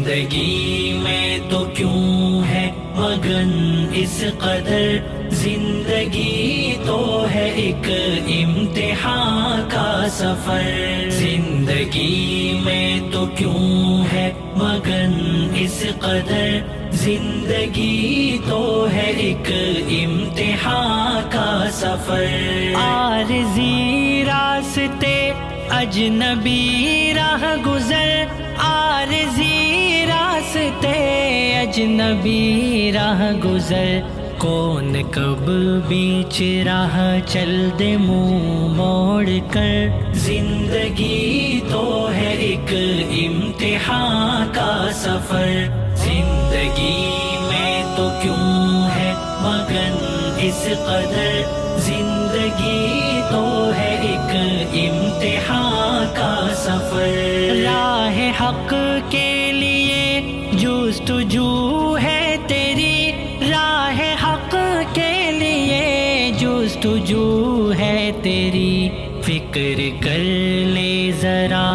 زندگی میں تو کیوں ہے مگن اس قدر، زندگی تو ہے ایک امتحان کا سفر، زندگی میں تو کیوں ہے مگن اس قدر، زندگی تو ہے ایک امتحان کا سفر، عارضی راستے اجنبی راہ گزر، عارضی راستے اجنبی راہ گزر، کون کب بیچ راہ چل دے منہ موڑ کر، زندگی تو ہے ایک امتحان کا سفر، زندگی میں تو کیوں ہے مگن اس قدر، زندگی تو ہے ایک امتحان کا سفر، راہ حق کے لیے جستجو ہے تیری، راہ حق کے لیے جستجو ہے تیری، فکر کر لے ذرا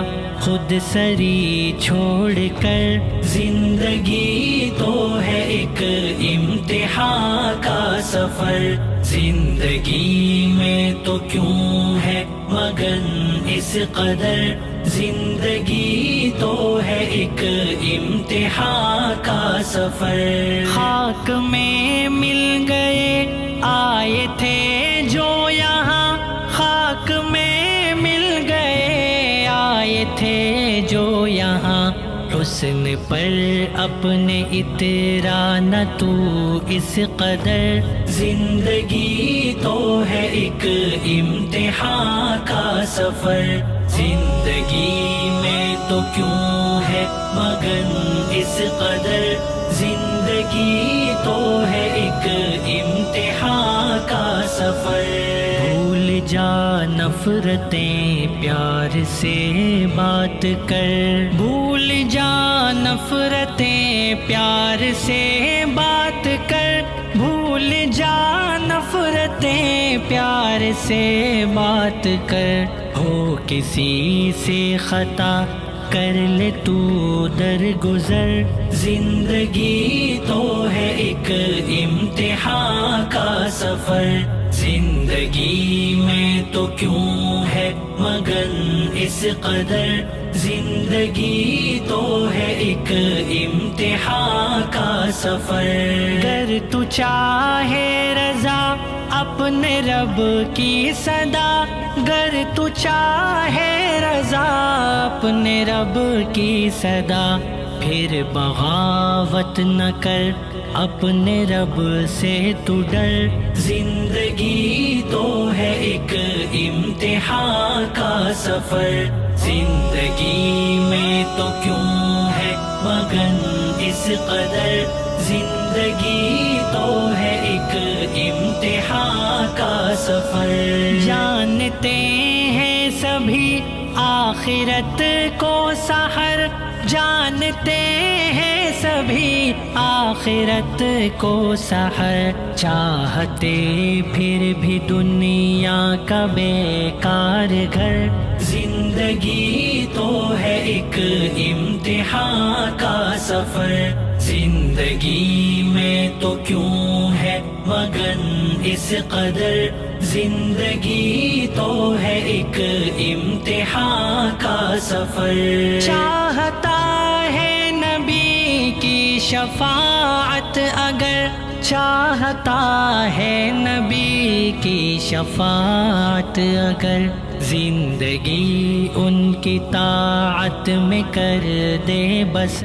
خود سری چھوڑ کر، زندگی تو ہے ایک امتحان کا سفر، زندگی میں تو کیوں ہے مگن اس قدر، زندگی تو ہے ایک امتحان کا سفر، خاک میں مل گئے آئے تھے جو یہاں، خاک میں مل گئے آئے تھے جو یہاں، حسن پر اپنے اترا نہ تو اس قدر، زندگی تو ہے ایک امتحان کا سفر، زندگی میں تو کیوں ہے مگن اس قدر، زندگی تو ہے ایک امتحان کا سفر، بھول جا نفرتیں پیار سے بات کر، بھول جا نفرتیں پیار سے بات کر، بھول جا نفرتیں پیار سے بات کر، ہو کسی سے خطا کر لے تو درگزر، زندگی تو ہے ایک امتحان کا سفر، زندگی میں تو کیوں ہے مگن اس قدر، زندگی تو ہے ایک امتحان کا سفر، گر تو چاہے رضا اپنے رب کی صدا، گر تو چاہے رضا اپنے رب کی صدا، پھر بغاوت نہ کر اپنے رب سے تو ڈر، زندگی تو ہے ایک امتحان کا سفر، زندگی میں تو کیوں ہے مگن اس قدر، زندگی تو ہے ایک امتحان کا سفر، جانتے ہیں سبھی آخرت کو سحر، جانتے ہیں سبھی آخرت کو سحر، چاہتے پھر بھی دنیا کا بیکار گھر، زندگی تو ہے ایک امتحان کا سفر، زندگی میں تو کیوں ہے مگن اس قدر، زندگی تو ہے ایک امتحان کا سفر، چاہتا ہے نبی کی شفاعت اگر، چاہتا ہے نبی کی شفاعت اگر، زندگی ان کی طاعت میں کر دے بس۔